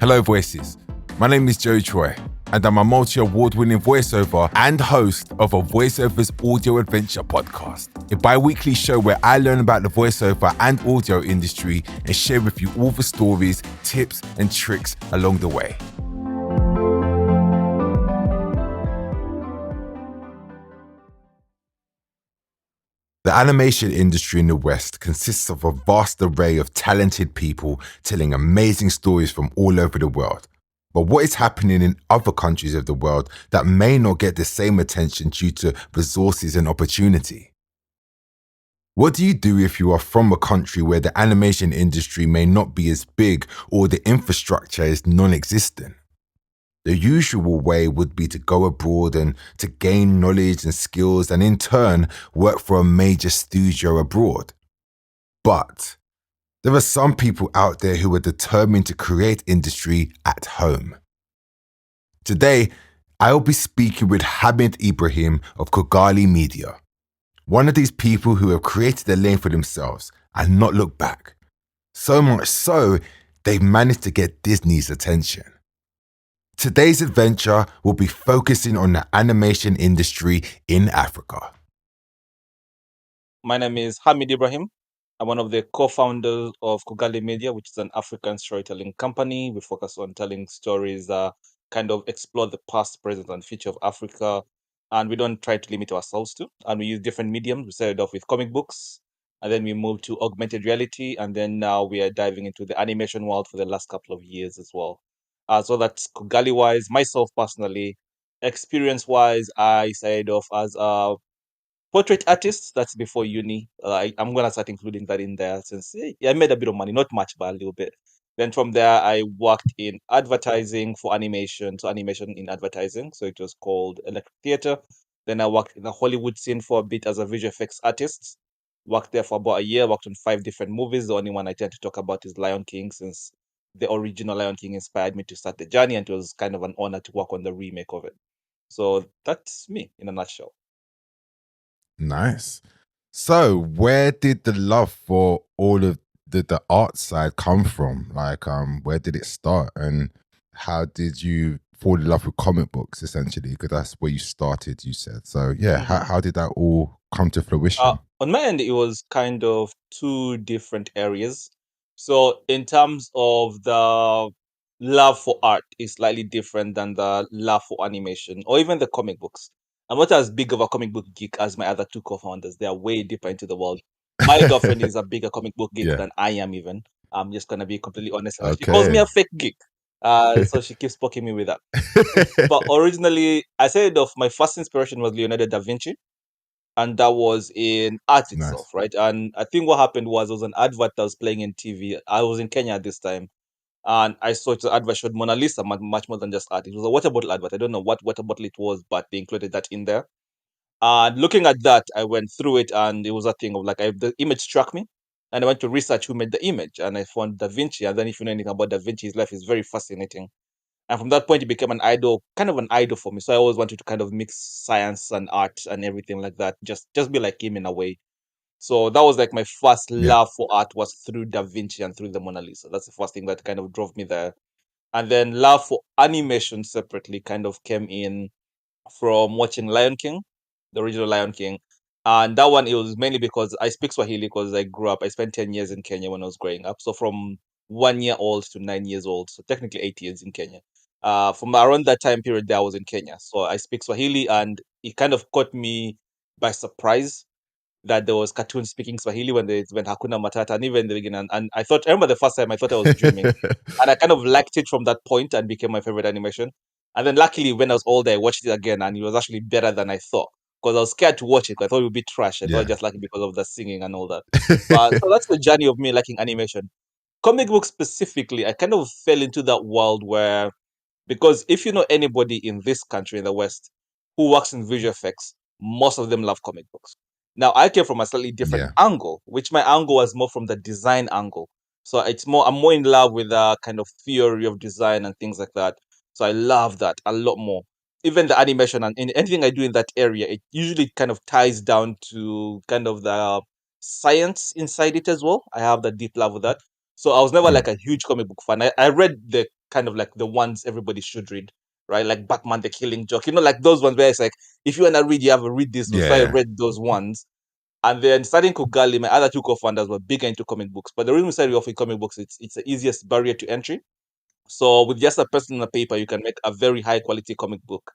Hello Voices, my name is Joe Troy and I'm a multi-award-winning voiceover and host of a VOICEOVER'S audio adventure podcast, a bi-weekly show where I learn about the voiceover and audio industry and share with you all the stories, tips and tricks along the way. The animation industry in the West consists of a vast array of talented people telling amazing stories from all over the world. But what is happening in other countries of the world that may not get the same attention due to resources and opportunity? What do you do if you are from a country where the animation industry may not be as big or the infrastructure is non-existent? The usual way would be to go abroad and to gain knowledge and skills and in turn work for a major studio abroad. But there are some people out there who are determined to create industry at home. Today, I'll be speaking with Hamid Ibrahim of Kugali Media, one of these people who have created a lane for themselves and not looked back. So much so, they've managed to get Disney's attention. Today's adventure will be focusing on the animation industry in Africa. My name is Hamid Ibrahim. I'm one of the co-founders of Kugali Media, which is an African storytelling company. We focus on telling stories that kind of explore the past, present, and future of Africa. And we don't try to limit ourselves to. And we use different mediums. We started off with comic books, and then we moved to augmented reality. And then now we are diving into the animation world for the last couple of years as well. So that's Kugali-wise. Myself personally, experience-wise, I started off as a portrait artist. That's before uni. I'm gonna start including that in there since I made a bit of money, not much, but a little bit. Then from there, I worked in advertising for animation, so animation in advertising. So it was called electric theater. Then I worked in the Hollywood scene for a bit as a visual effects artist. Worked there for about a year. Worked on 5 different movies. The only one I tend to talk about is Lion King, since the original Lion King inspired me to start the journey, and it was kind of an honor to work on the remake of it. So that's me in a nutshell. Nice. So where did the love for all of the art side come from? Like, where did it start and how did you fall in love with comic books essentially? Because that's where you started, you said. So yeah, how did that all come to fruition? On my end, it was kind of 2 different areas. So in terms of the love for art is slightly different than the love for animation or even the comic books. I'm not as big of a comic book geek as my other 2 co-founders. They are way deeper into the world. My girlfriend is a bigger comic book geek Yeah. than I am even. I'm just gonna be completely honest. She calls me a fake geek. So she keeps poking me with that. But originally, I said of my first inspiration was Leonardo da Vinci, and that was in art itself, Nice. right? And I think what happened was there was an advert that was playing in TV. I was in Kenya at this time, and I saw the advert showed Mona Lisa, much more than just art. It was a water bottle advert. I don't know what water bottle it was, but they included that in there. And looking at that, I went through it, and it was a thing of like the image struck me, and I went to research who made the image, and I found Da Vinci. And then, if you know anything about Da Vinci, his life is very fascinating. And from that point, it became an idol, kind of an idol for me. So I always wanted to kind of mix science and art and everything like that. Just be like him in a way. So that was like my first Yeah. love for art was through Da Vinci and through the Mona Lisa. That's the first thing that kind of drove me there. And then love for animation separately kind of came in from watching Lion King, the original Lion King. And that one, it was mainly because I speak Swahili because I grew up, I spent 10 years in Kenya when I was growing up. So from 1 year old to 9 years old, so technically 8 years in Kenya. From around that time period there, I was in Kenya. So I speak Swahili, and it kind of caught me by surprise that there was cartoons speaking Swahili when Hakuna Matata, and even in the beginning. And I remember the first time I thought I was dreaming. And I kind of liked it from that point and became my favorite animation. And then luckily, when I was older, I watched it again, and it was actually better than I thought. Because I was scared to watch it, 'cause I thought it would be trash. I thought I just liked it because of the singing and all that. But so that's the journey of me liking animation. Comic books specifically, I kind of fell into that world where, because if you know anybody in this country, in the West, who works in visual effects, most of them love comic books. Now, I came from a slightly different Yeah. angle, which my angle was more from the design angle. So I'm more in love with the kind of theory of design and things like that. So I love that a lot more. Even the animation and anything I do in that area, it usually kind of ties down to kind of the science inside it as well. I have that deep love with that. So I was never Yeah. like a huge comic book fan. I read the kind of like the ones everybody should read, right? Like Batman the Killing Joke, like those ones where it's like, if you want to read, you have to read this one. So I Yeah. read those ones. And then starting Kugali, my other two co-founders were bigger into comic books. But the reason we started off with comic books, it's the easiest barrier to entry. So with just a pencil and a paper, you can make a very high quality comic book.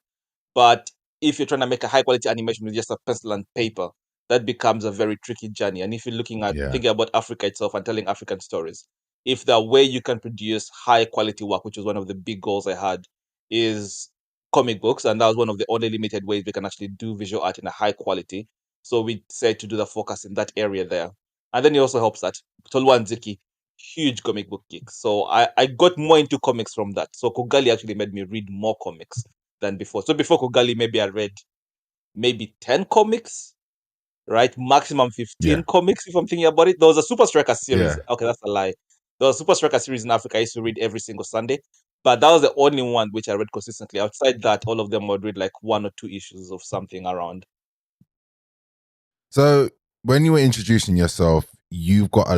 But if you're trying to make a high quality animation with just a pencil and paper, that becomes a very tricky journey. And if you're Yeah. thinking about Africa itself and telling African stories, if the way you can produce high quality work, which was one of the big goals I had, is comic books, and that was one of the only limited ways we can actually do visual art in a high quality. So we said to do the focus in that area there. And then it also helps that Tolwa and Ziki, huge comic book geeks. So I got more into comics from that. So Kugali actually made me read more comics than before. So before Kugali, maybe I read maybe 10 comics, right? Maximum 15 Yeah. comics, if I'm thinking about it. There was a Super Striker series. Yeah. Okay, that's a lie. There was a Super Striker series in Africa I used to read every single Sunday. But that was the only one which I read consistently. Outside that, all of them would read like 1 or 2 issues of something around. So when you were introducing yourself, you've got a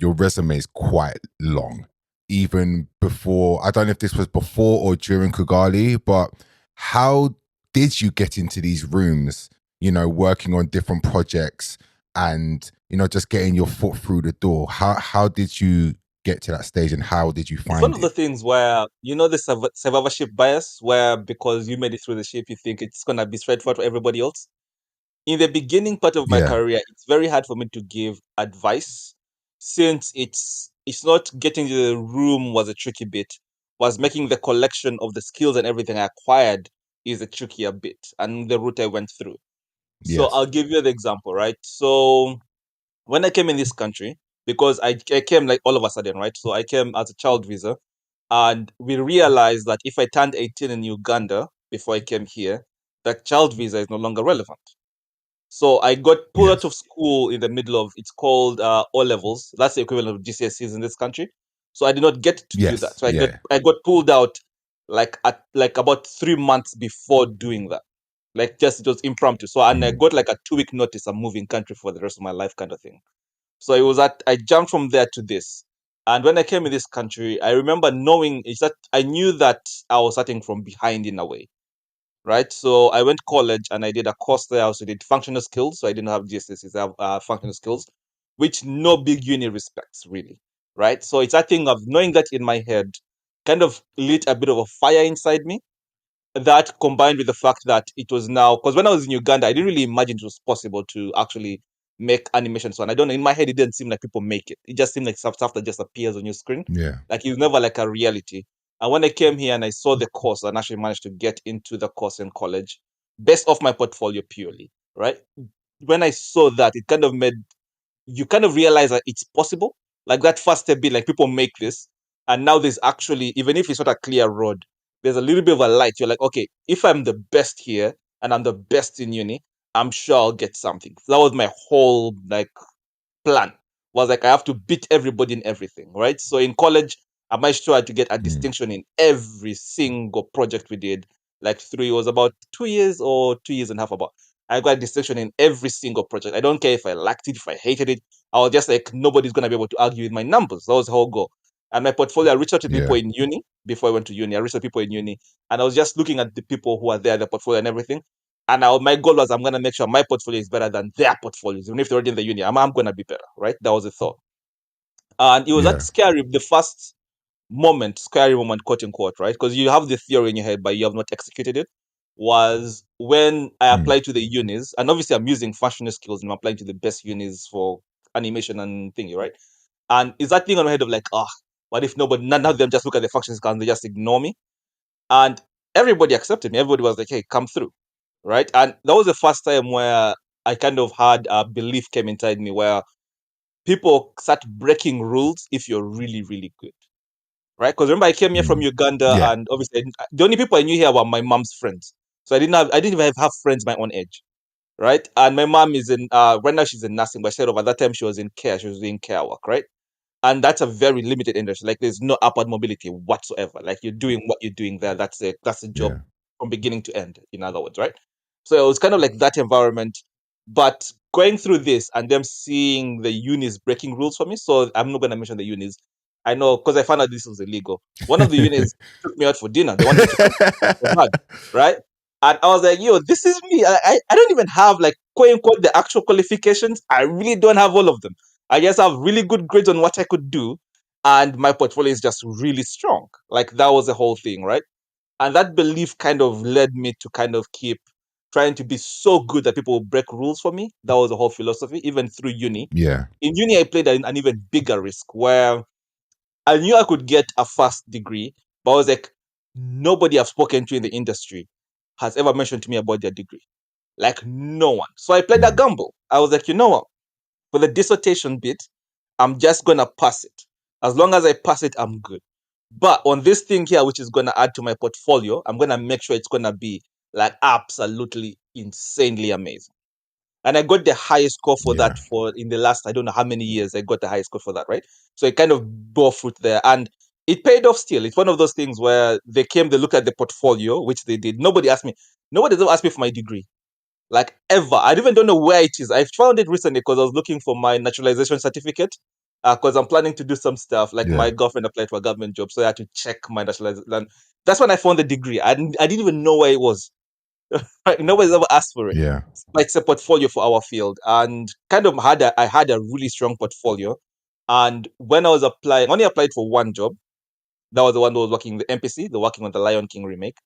your resume is quite long. Even before, I don't know if this was before or during Kugali, but how did you get into these rooms, working on different projects and, just getting your foot through the door? How did you get to that stage and how did you It's one find of the it? things where, the survivorship bias, where because you made it through the ship, you think it's going to be straightforward for everybody else. In the beginning part of my Yeah. career, it's very hard for me to give advice since it's not getting to the room was a tricky bit, was making the collection of the skills and everything I acquired is a trickier bit and the route I went through. So Yes. I'll give you the example, right? So when I came in this country, because I came like all of a sudden, right? So I came as a child visa, and we realized that if I turned 18 in Uganda before I came here, that child visa is no longer relevant. So I got pulled out Yes. of school in the middle of it's called O levels. That's the equivalent of GCSEs in this country. So I did not get to do that. Yes. So Yeah. I got pulled out like about 3 months before doing that. Like just it was impromptu. So and I Mm. got like a 2 week notice. I'm moving country for the rest of my life kind of thing. So it was that I jumped from there to this. And when I came in this country, I remember knowing is that I knew that I was starting from behind in a way, right? So I went college and I did a course there. I also did functional skills. So I didn't have GSS, I have functional skills, which no big uni respects really, right? So it's that thing of knowing that in my head kind of lit a bit of a fire inside me, that combined with the fact that it was now, because when I was in Uganda, I didn't really imagine it was possible to actually make animation. So, and I don't know, in my head, it didn't seem like people make it. It just seemed like stuff that just appears on your screen. Yeah. Like it's never like a reality. And when I came here and I saw the course and actually managed to get into the course in college, based off my portfolio purely, right? When I saw that, it kind of made you kind of realize that it's possible. Like that first step be like people make this. And now there's actually, even if it's not a clear road, there's a little bit of a light. You're like, okay, if I'm the best here and I'm the best in uni, I'm sure I'll get something. So that was my whole like plan, was like I have to beat everybody in everything, right? So in college, I made sure to get a Mm. distinction in every single project we did. Like it was about 2 years or 2 years and a half about. I got a distinction in every single project. I don't care if I liked it, if I hated it. I was just like, nobody's gonna be able to argue with my numbers. That was the whole goal. And my portfolio, I reached out to people Yeah. in uni before I went to uni. I reached out to people in uni, and I was just looking at the people who are there, the portfolio and everything. And my goal was I'm gonna make sure my portfolio is better than their portfolios, even if they're already in the uni. I'm gonna be better, right? That was the thought. And it was that Yeah. scary, the first moment, scary moment, quote unquote, right? Because you have the theory in your head, but you have not executed it. Was when I Mm. applied to the unis, and obviously I'm using functional skills and I'm applying to the best unis for animation and thingy, right? And is that thing on my head of like, what if none of them just look at the functional skills and they just ignore me? And everybody accepted me. Everybody was like, hey, come through, right? And that was the first time where I kind of had a belief came inside me where people start breaking rules if you're really, really good, right? Because remember, I came here from Mm. Uganda, Yeah. and obviously the only people I knew here were my mom's friends. So I didn't even have friends my own age, right? And my mom is in right now she's in nursing, but I said over that time she was in care, she was doing care work, right? And that's a very limited industry. Like there's no upward mobility whatsoever. Like you're doing what you're doing there. That's a job Yeah. from beginning to end. In other words, right? So it was kind of like that environment. But going through this and them seeing the unis breaking rules for me. So I'm not going to mention the unis. I know, because I found out this was illegal. One of the units took me out for dinner. They wanted me to come for bad, right? And I was like, yo, this is me. I don't even have like quote unquote the actual qualifications. I really don't have all of them. I just have really good grades on what I could do. And my portfolio is just really strong. Like that was the whole thing, right? And that belief kind of led me to kind of keep trying to be so good that people will break rules for me. That was the whole philosophy, even through uni. Yeah. In uni, I played an even bigger risk where I knew I could get a first degree, but I was like, nobody I've spoken to in the industry has ever mentioned to me about their degree. Like, no one. So I played a Mm. gamble. I was like, you know what? For the dissertation bit, I'm just going to pass it. As long as I pass it, I'm good. But on this thing here, which is going to add to my portfolio, I'm going to make sure it's going to be like absolutely insanely amazing. And I got the highest score for Yeah. that for in the last, I don't know how many years I got the highest score for that, right? So it kind of bore fruit there. And it paid off still. It's one of those things where they looked at the portfolio, which they did. Nobody's ever asked me for my degree. Like ever. I even don't know where it is. I found it recently because I was looking for my naturalization certificate. Because I'm planning to do some stuff. Like Yeah. my girlfriend applied for a government job, so I had to check my naturalization. That's when I found the degree. I didn't even know where it was. Right? Nobody's ever asked for it. Yeah. But it's a portfolio for our field, and kind of I had a really strong portfolio. And when I was applying, I only applied for one job. That was the one that was working in the MPC, the working on the Lion King remake.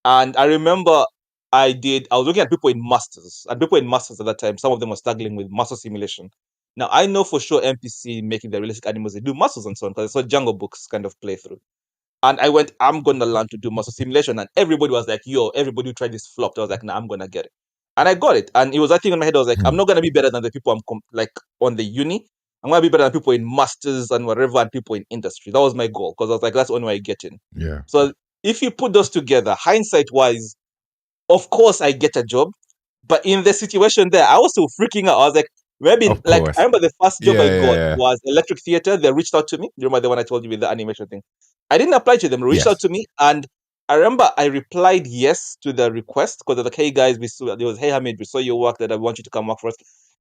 And I remember I was looking at people in masters, and people in masters at that time, some of them were struggling with muscle simulation. Now I know for sure MPC making the realistic animals, they do muscles and so on, because I saw Jungle Books kind of play through. And I went, I'm gonna learn to do muscle simulation. And everybody was like, yo, everybody who tried this flopped. I was like, nah, I'm gonna get it. And I got it. And it was that thing in my head. I was like, I'm Mm. not gonna be better than the people like on the uni. I'm gonna be better than people in masters and whatever and people in industry. That was my goal. Because I was like, that's the only way I get in. Yeah. So if you put those together, hindsight wise, of course I get a job. But in the situation there, I was still freaking out. I was like, maybe Of like I course. remember the first job Yeah. I Yeah. got Yeah. was Electric Theatre. They reached out to me. You remember the one I told you with the animation thing? I didn't apply to them. They reached out Yes. to me, and I remember I replied yes to the request because they're like, "Hey guys, we saw there was hey Hamid, we saw your work that I want you to come work for us."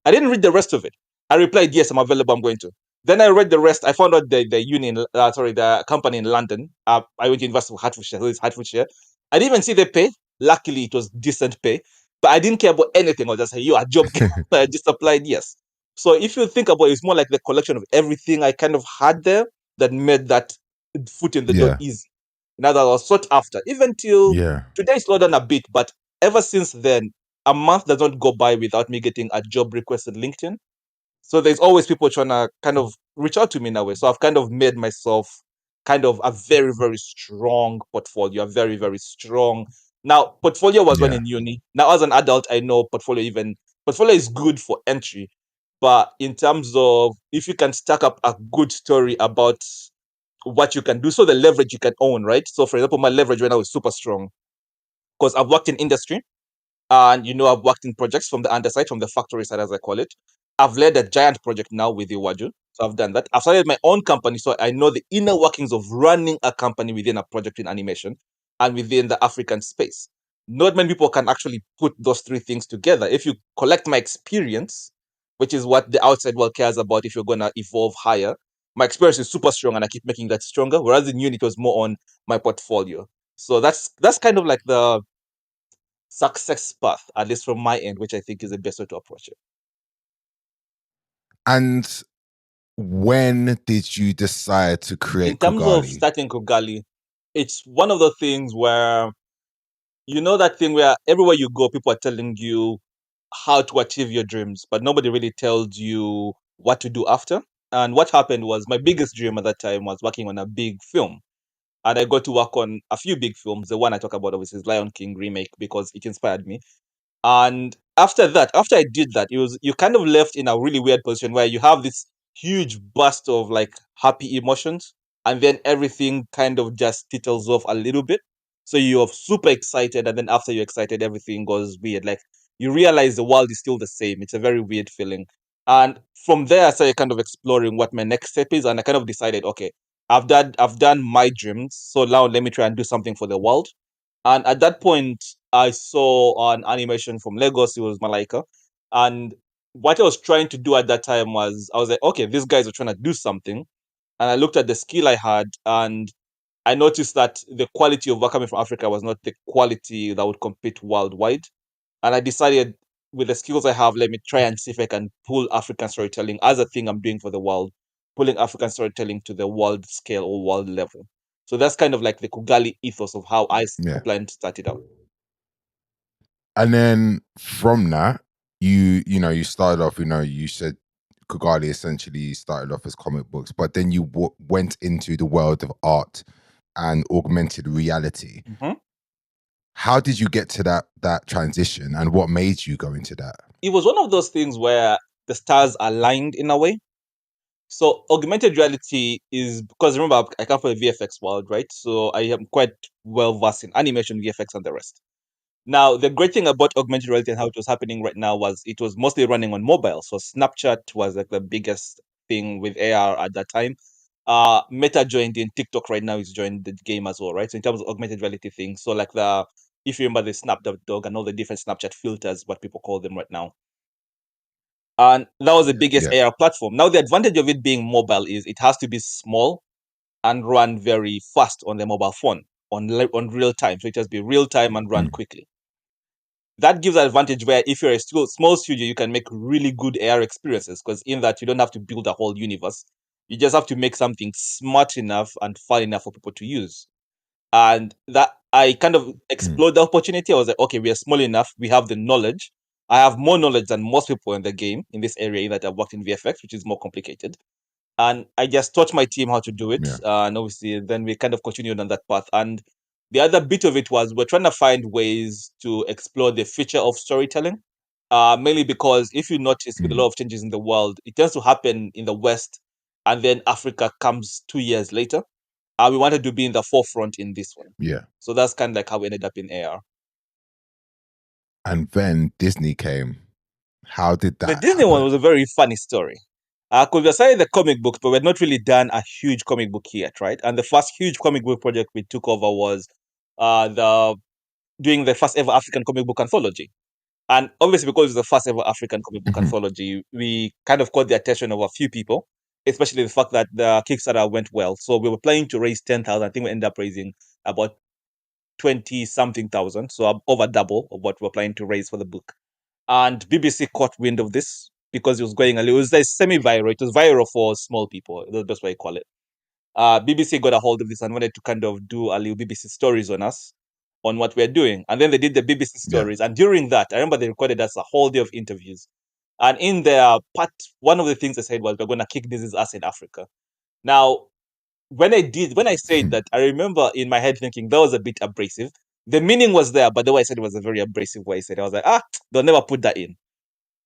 I didn't read the rest of it. I replied yes, I'm available. I'm going to. Then I read the rest. I found out the company in London. I went to University of Hertfordshire. So it's Hertfordshire. I didn't even see the pay. Luckily, it was decent pay, but I didn't care about anything. I was just say, "Yo, a job." I just applied yes. So if you think about it, it's more like the collection of everything I kind of had there that made that foot in the door Yeah. easy. Now that I was sought after, even till Yeah. today, it's slowed down a bit, but ever since then, a month does not go by without me getting a job request on LinkedIn. So there's always people trying to kind of reach out to me in a way. So I've kind of made myself kind of a very, very strong portfolio, a very, very strong. Now, portfolio was when Yeah. in uni. Now, as an adult, I know portfolio is good for entry. But in terms of if you can stack up a good story about what you can do, so the leverage you can own, right? So, for example, my leverage right now is super strong because I've worked in industry. And I've worked in projects from the underside, from the factory side, as I call it. I've led a giant project now with Iwaju. So I've done that. I've started my own company, so I know the inner workings of running a company within a project in animation and within the African space. Not many people can actually put those three things together. If you collect my experience, which is what the outside world cares about if you're going to evolve higher, my experience is super strong and I keep making that stronger. Whereas in uni, it was more on my portfolio. So that's kind of like the success path, at least from my end, which I think is the best way to approach it. And when did you decide to In create terms of Kugali? starting Kugali, it's one of the things where that thing where everywhere you go, people are telling you how to achieve your dreams, but nobody really tells you what to do after. And what happened was my biggest dream at that time was working on a big film. And I got to work on a few big films. The one I talk about obviously is Lion King remake because it inspired me. And after that, after I did that, you kind of left in a really weird position where you have this huge burst of like happy emotions, and then everything kind of just tittles off a little bit. So you're super excited, and then after you're excited, everything goes weird. Like you realize the world is still the same. It's a very weird feeling. And from there, I started kind of exploring what my next step is, and I kind of decided, okay, I've done my dreams, so now let me try and do something for the world. And at that point, I saw an animation from Lagos. It was Malaika. And what I was trying to do at that time was, I was like, okay, these guys are trying to do something. and I looked at the skill I had, and I noticed that the quality of work coming from Africa was not the quality that would compete worldwide. And I decided, with the skills I have, let me try and see if I can pull African storytelling as a thing I'm doing for the world, pulling African storytelling to the world scale or world level. So that's kind of like the Kugali ethos of how I Yeah. plan to start it out. And then from that, you started off, you said Kugali essentially started off as comic books, but then you went into the world of art and augmented reality. Mm-hmm. How did you get to that transition, and what made you go into that? It was one of those things where the stars aligned in a way. So augmented reality is, because remember, I come from the VFX world, right? So I am quite well versed in animation, VFX, and the rest. Now, the great thing about augmented reality and how it was happening right now was it was mostly running on mobile. So Snapchat was like the biggest thing with AR at that time. Meta joined in, TikTok right now is joined the game as well, right? So in terms of augmented reality things, so like if you remember the Snapdog and all the different Snapchat filters, what people call them right now. And that was the biggest Yeah. AR platform. Now, the advantage of it being mobile is it has to be small and run very fast on the mobile phone on real time. So it has to be real time and run quickly. That gives an advantage where if you're a small studio, you can make really good AR experiences, because in that you don't have to build a whole universe. You just have to make something smart enough and fun enough for people to use. And that I kind of explored the opportunity. I was like, okay, we are small enough. We have the knowledge. I have more knowledge than most people in the game in this area that have worked in VFX, which is more complicated. And I just taught my team how to do it. Yeah. And obviously, then we kind of continued on that path. And the other bit of it was we're trying to find ways to explore the future of storytelling. Mainly because if you notice, with a lot of changes in the world, it tends to happen in the West, and then Africa comes 2 years later. We wanted to be in the forefront in this one. Yeah. So that's kind of like how we ended up in AR. And then Disney came. How did The that Disney one happen? was a very funny story. Because we started the comic books, but we'd not really done a huge comic book yet, right? And the first huge comic book project we took over was the doing the first ever African comic book anthology. And obviously, because it's the first ever African comic book anthology, we kind of caught the attention of a few people, especially the fact that the Kickstarter went well. So we were planning to raise 10,000. I think we ended up raising about 20 something thousand, so over double of what we were planning to raise for the book. And BBC caught wind of this because it was going a little, it was like semi-viral. It was viral for small people. That's the best way to call it. BBC got a hold of this and wanted to kind of do a little BBC stories on us, on what we're doing. And then they did the BBC Yeah. stories. And during that, I remember they recorded us a whole day of interviews. And in their part, one of the things they said was, we're going to kick this ass in Africa. Now, when I said that, I remember in my head thinking that was a bit abrasive. The meaning was there, but the way I said it was a very abrasive way I said it. I was like, they'll never put that in.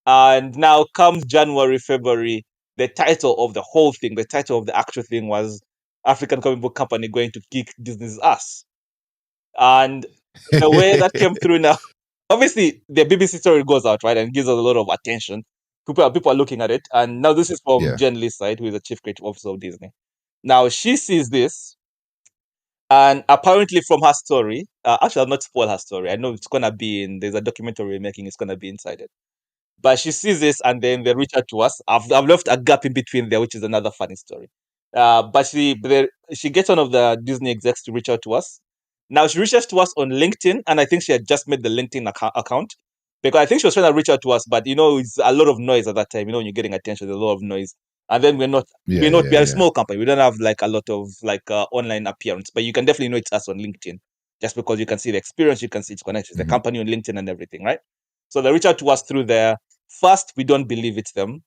And now comes January, February, the title of the whole thing, the title of the actual thing was African Comic Book Company going to kick Disney's ass. And the way that came through now, obviously the BBC story goes out, right, and gives us a lot of attention. People are looking at it. And now this is from Yeah. Jen Lee's side, who is the chief creative officer of Disney. Now she sees this, and apparently from her story, actually I'll not spoil her story. I know it's gonna be there's a documentary we're making, it's gonna be inside it. But she sees this and then they reach out to us. I've left a gap in between there, which is another funny story. But she gets one of the Disney execs to reach out to us. Now she reaches to us on LinkedIn, and I think she had just made the LinkedIn account, because I think she was trying to reach out to us, but it's a lot of noise at that time. When you're getting attention, there's a lot of noise, and then Yeah. we are a small company. We don't have like a lot of like online appearance, but you can definitely know it's us on LinkedIn, just because you can see the experience, you can see it's connected, the company on LinkedIn and everything, right? So they reach out to us through there. First, we don't believe it's them.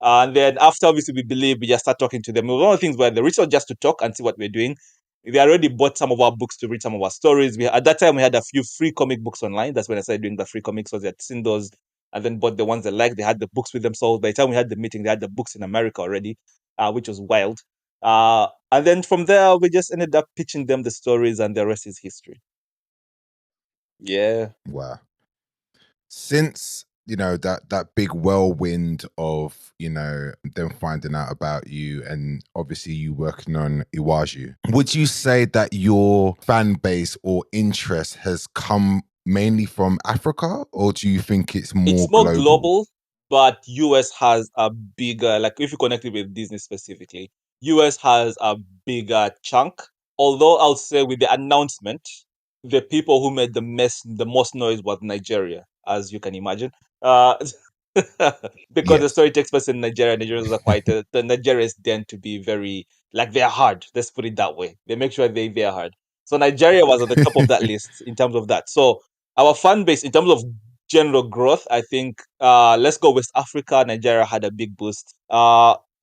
And then after, obviously, we believe, we just start talking to them. One of the things where they reach out just to talk and see what we're doing. They already bought some of our books to read some of our stories. At that time, we had a few free comic books online. That's when I started doing the free comics. So they had seen those and then bought the ones they liked. They had the books with themselves. By the time we had the meeting, they had the books in America already, which was wild. And then from there, we just ended up pitching them the stories, and the rest is history. Yeah. Wow. Since that big whirlwind of them finding out about you, and obviously you working on Iwaju, would you say that your fan base or interest has come mainly from Africa, or do you think it's more It's more global? global, but US has a bigger, like if you connect it with Disney specifically, US has a bigger chunk. Although I'll say with the announcement, the people who made the most noise was Nigeria, as you can imagine. Uh, because the Yes. story takes place in Nigeria. Nigerians are quite the Nigerians tend to be very like they're hard. Let's put it that way. They make sure they're hard. So Nigeria was at the top of that list in terms of that. So our fan base in terms of general growth, I think let's go West Africa. Nigeria had a big boost.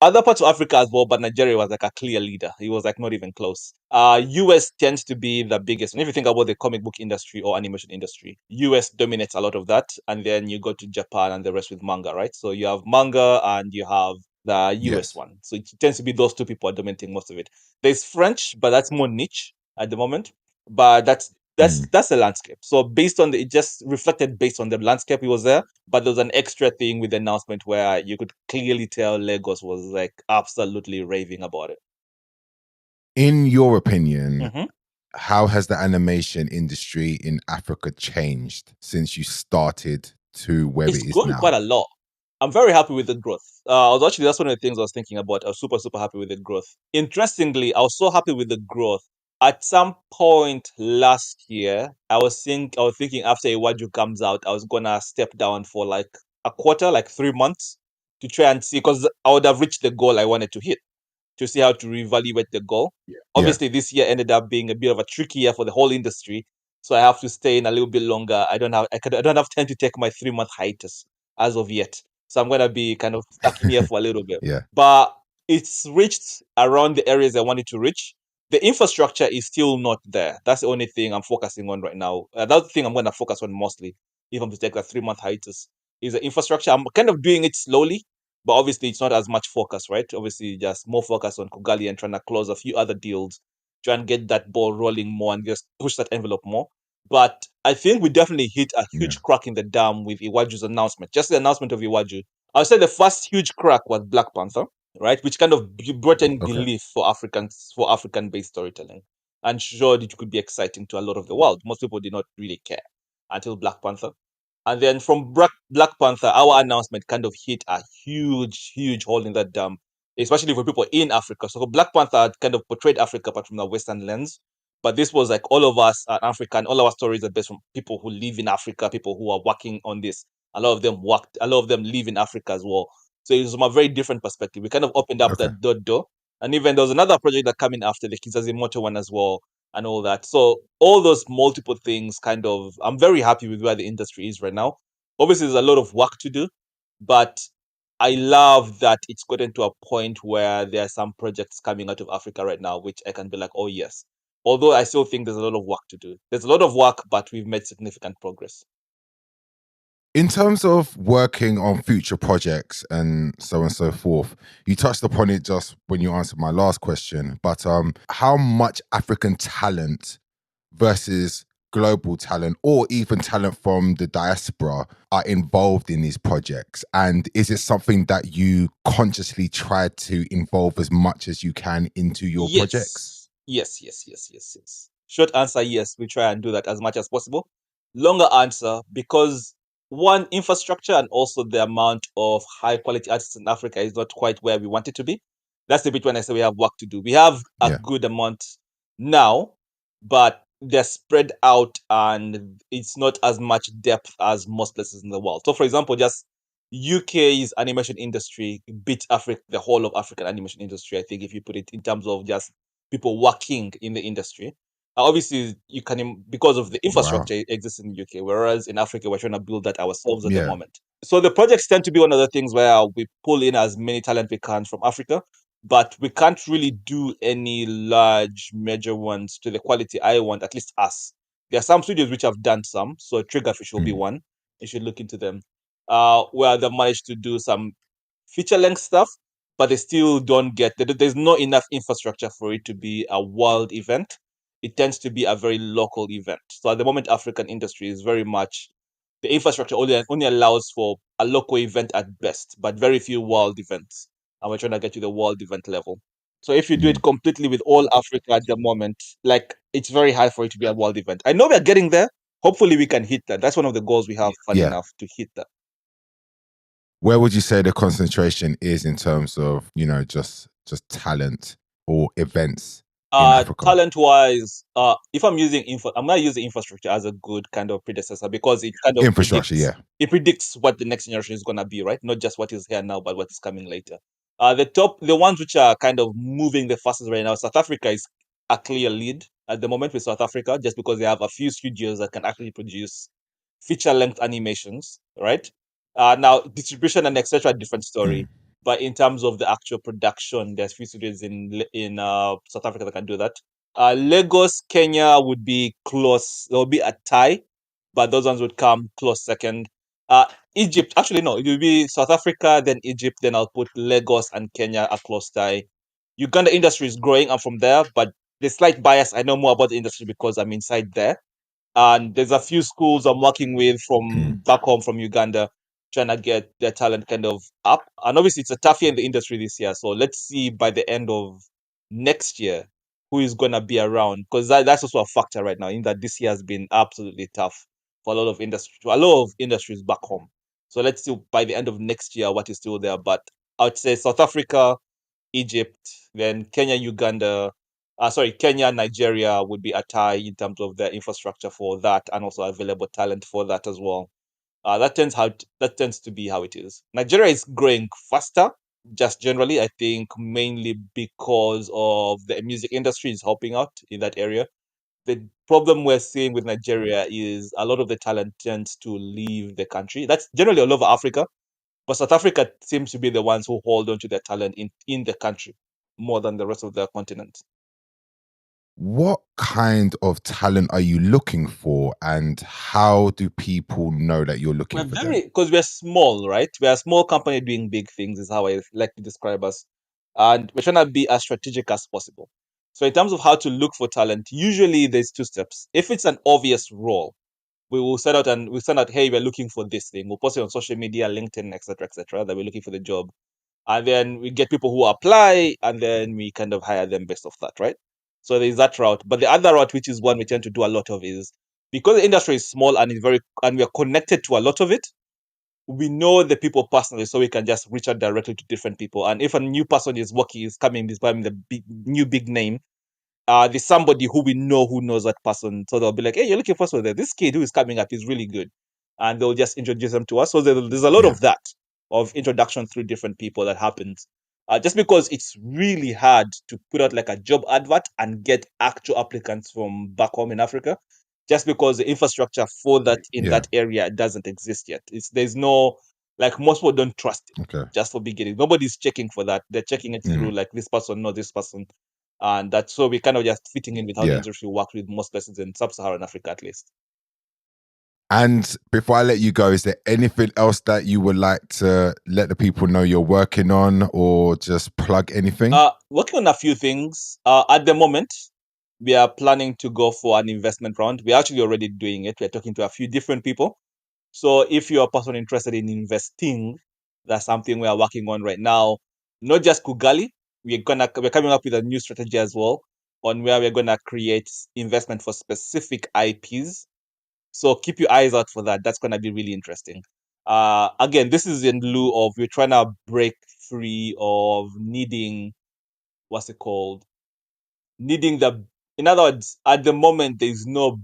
Other parts of Africa as well, but Nigeria was like a clear leader. He was like not even close. US tends to be the biggest. And if you think about the comic book industry or animation industry, US dominates a lot of that. And then you go to Japan and the rest with manga, right? So you have manga and you have the US Yes. one. So it tends to be those two people are dominating most of it. There's French, but that's more niche at the moment. But that's the landscape. So based on it just reflected based on the landscape he was there, but there was an extra thing with the announcement where you could clearly tell Lagos was like absolutely raving about it. In your opinion, Mhm. how has the animation industry in Africa changed since you started to where it It's is grown now? quite a lot. I'm very happy with the growth. That's one of the things I was thinking about. I was super happy with the growth. Interestingly, I was so happy with the growth. At some point last year, I was thinking after Iwaju comes out, I was gonna step down for like a quarter, like 3 months, to try and see because I would have reached the goal I wanted to hit. To see how to reevaluate the goal. Yeah. Obviously, this year ended up being a bit of a tricky year for the whole industry, so I have to stay in a little bit longer. I don't have time to take my 3 month hiatus as of yet, so I'm gonna be kind of stuck in here for a little bit. Yeah. But it's reached around the areas I wanted to reach. The infrastructure is still not there. That's the only thing I'm focusing on right now. That's the thing I'm going to focus on mostly if I'm to take a 3 month hiatus is the infrastructure. I'm kind of doing it slowly, but obviously it's not as much focus, right? Obviously, just more focus on Kugali and trying to close a few other deals, try and get that ball rolling more and just push that envelope more. But I think we definitely hit a Yeah. huge crack in the dam with Iwaju's announcement. Just the announcement of Iwaju. I would say the first huge crack was Black Panther, right? Which kind of brought in Okay. belief for African-based storytelling, and showed it could be exciting to a lot of the world. Most people did not really care until Black Panther. And then from Black Panther, our announcement kind of hit a huge hole in that dam, especially for people in Africa. So Black Panther had kind of portrayed Africa, but from a Western lens. But this was like all of us are African, all our stories are based from people who live in Africa, people who are working on this. A lot of them live in Africa as well. So it was from a very different perspective. We kind of opened up Okay. that door. And even there was another project that came in after the Kizazi one as well, and all that. So all those multiple things kind of I'm very happy with where the industry is right now. Obviously there's a lot of work to do, but I love that it's gotten to a point where there are some projects coming out of Africa right now which I can be like, oh yes. Although I still think there's a lot of work to do. There's a lot of work, but we've made significant progress. In terms of working on future projects and so forth, you touched upon it just when you answered my last question, but how much African talent versus global talent or even talent from the diaspora are involved in these projects? And is it something that you consciously try to involve as much as you can into your projects? Yes. Short answer, yes. We try and do that as much as possible. Longer answer, because one, infrastructure and also the amount of high quality artists in Africa is not quite where we want it to be. That's the bit when I say we have work to do. We have a Yeah. good amount now, but they're spread out and it's not as much depth as most places in the world. So, for example, just UK's animation industry beats Africa, the whole of African animation industry. I think if you put it in terms of just people working in the industry. Obviously, you can because of the Wow. infrastructure exists in the UK, whereas in Africa we're trying to build that ourselves at the Yeah. moment. So the projects tend to be one of the things where we pull in as many talent we can from Africa, but we can't really do any large major ones to the quality I want. At least us. There are some studios which have done some. So Triggerfish will be Mm. one. You should look into them. Where they've managed to do some feature length stuff, but they still don't get there's not enough infrastructure for it to be a world event. It tends to be a very local event. So at the moment, African industry is very much the infrastructure only allows for a local event at best, but very few world events. And we're trying to get to the world event level. So if you do it Mm. completely with all Africa at the moment, like it's very hard for it to be a world event. I know we're getting there. Hopefully we can hit that. That's one of the goals we have, funny Yeah. enough, to hit that. Where would you say the concentration is in terms of, just just talent or events in Africa? Talent-wise, if I'm using I'm gonna use the infrastructure as a good kind of predecessor because it kind of Infrastructure, yeah. predicts what the next generation is gonna be, right? Not just what is here now, but what is coming later. The ones which are kind of moving the fastest right now, South Africa is a clear lead at the moment with South Africa, just because they have a few studios that can actually produce feature-length animations, right? Now distribution and etc. different story. Mm. But in terms of the actual production, there's few studios in South Africa that can do that. Lagos, Kenya would be close. There will be a tie, but those ones would come close second. Egypt, actually no, it will be South Africa, then Egypt, then I'll put Lagos and Kenya a close tie. Uganda industry is growing. I'm from there, but the slight bias. I know more about the industry because I'm inside there. And there's a few schools I'm working with Mm. from back home from Uganda, trying to get their talent kind of up. And obviously, it's a tough year in the industry this year. So let's see by the end of next year who is going to be around, because that's also a factor right now, in that this year has been absolutely tough for a lot of industries back home. So let's see by the end of next year what is still there. But I would say South Africa, Egypt, then Kenya, Uganda, Kenya, Nigeria would be a tie in terms of their infrastructure for that, and also available talent for that as well. That tends to be how it is. Nigeria is growing faster, just generally. I think mainly because of the music industry is helping out in that area. The problem we're seeing with Nigeria is a lot of the talent tends to leave the country. That's generally all over Africa, but South Africa seems to be the ones who hold on to their talent in the country more than the rest of the continent. What kind of talent are you looking for, and how do people know that you're looking We're for very, them? because we're small, right? We're a small company doing big things, is how I like to describe us. And we're trying to be as strategic as possible. So, in terms of how to look for talent, usually there's two steps. If it's an obvious role, we send out, hey, we're looking for this thing. We'll post it on social media, LinkedIn, etc., that we're looking for the job. And then we get people who apply, and then we kind of hire them based off that, right? So there's that route. But the other route, which is one we tend to do a lot of, is because the industry is small and and we're connected to a lot of it, we know the people personally, so we can just reach out directly to different people. And if a new person is coming, is becoming the new big name, there's somebody who we know who knows that person. So they'll be like, hey, you're looking for someone there. This kid who is coming up is really good. And they'll just introduce them to us. So there's a lot Yeah. of that, of introduction through different people that happens. Just because it's really hard to put out like a job advert and get actual applicants from back home in Africa, just because the infrastructure for that in Yeah. that area doesn't exist yet. There's no, like, most people don't trust it Okay. just for beginning. Nobody's checking for that. They're checking it through Mm. like this person, no, this person, and that's so we kind of just fitting in with how the Yeah. industry works with most places in sub-Saharan Africa, at least. And before I let you go, is there anything else that you would like to let the people know you're working on, or just plug anything? Working on a few things. At the moment, we are planning to go for an investment round. We're actually already doing it. We're talking to a few different people. So if you're a person interested in investing, that's something we are working on right now. Not just Kugali, we're coming up with a new strategy as well, on where we're gonna create investment for specific IPs. So keep your eyes out for that. That's gonna be really interesting. Again, this is in lieu of we're trying to break free of needing, what's it called? Needing the, in other words, at the moment there's no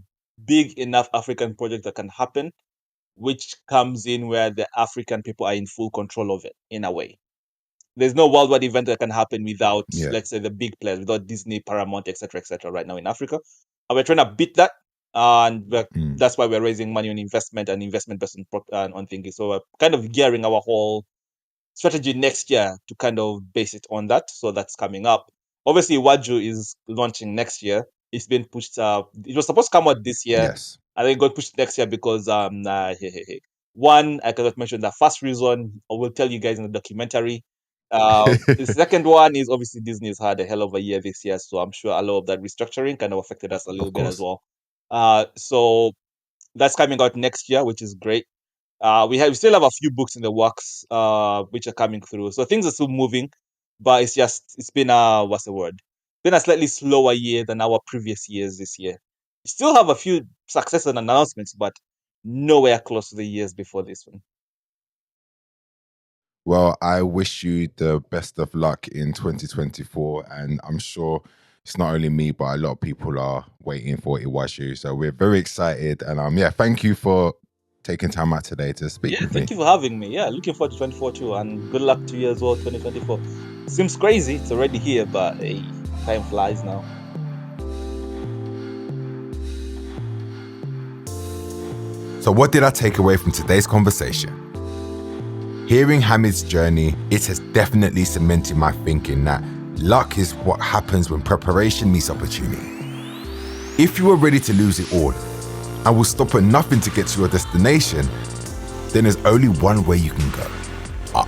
big enough African project that can happen, which comes in where the African people are in full control of it in a way. There's no worldwide event that can happen without, Yeah. let's say, the big players, without Disney, Paramount, etc., right now in Africa. And we're trying to beat that, and Mm. that's why we're raising money on investment and investment based on thinking. So we're kind of gearing our whole strategy next year to kind of base it on that. So that's coming up. Obviously, Waju is launching next year. It's been pushed. It was supposed to come out this year. Yes. I think it got pushed next year because one, I cannot mention the first reason. I will tell you guys in the documentary. The second one is obviously Disney's had a hell of a year this year, so I'm sure a lot of that restructuring kind of affected us a little Of bit as course. well. So that's coming out next year, which is great. We still have a few books in the works, which are coming through. So things are still moving, but it's been a, what's the word? Been a slightly slower year than our previous years this year. We still have a few successes and announcements, but nowhere close to the years before this one. Well, I wish you the best of luck in 2024. And I'm sure it's not only me, but a lot of people are waiting for Iwashu. So we're very excited. And yeah, thank you for taking time out today to speak Yeah, with me. thank you for having me. Yeah, looking forward to 24 too, and good luck to you as well, 2024. Seems crazy, it's already here, but hey, time flies now. So what did I take away from today's conversation? Hearing Hamid's journey, it has definitely cemented my thinking that luck is what happens when preparation meets opportunity. If you are ready to lose it all and will stop at nothing to get to your destination, then there's only one way you can go: up.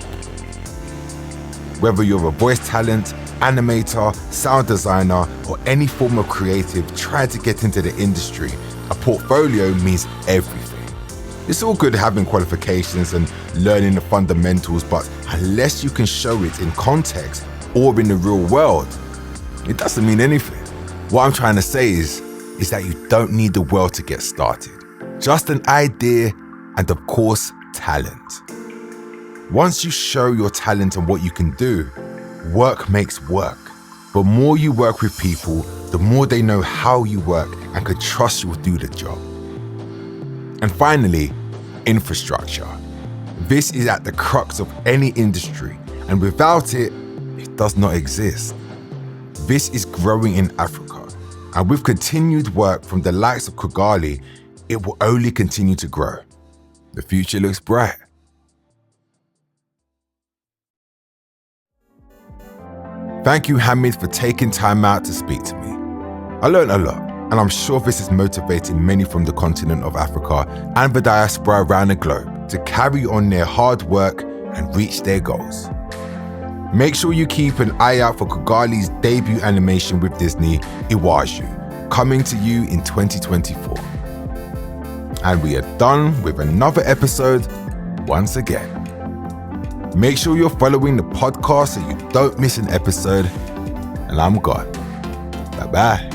Whether you're a voice talent, animator, sound designer, or any form of creative trying to get into the industry, a portfolio means everything. It's all good having qualifications and learning the fundamentals, but unless you can show it in context or in the real world, it doesn't mean anything. What I'm trying to say is that you don't need the world to get started. Just an idea and, of course, talent. Once you show your talent and what you can do, work makes work. The more you work with people, the more they know how you work and can trust you will do the job. And finally, infrastructure. This is at the crux of any industry, and without it, it does not exist. This is growing in Africa, and with continued work from the likes of Kugali, it will only continue to grow. The future looks bright. Thank you, Hamid, for taking time out to speak to me. I learned a lot, and I'm sure this is motivating many from the continent of Africa and the diaspora around the globe to carry on their hard work and reach their goals. Make sure you keep an eye out for Kugali's debut animation with Disney, Iwashu, coming to you in 2024. And we are done with another episode once again. Make sure you're following the podcast so you don't miss an episode, and I'm gone. Bye-bye.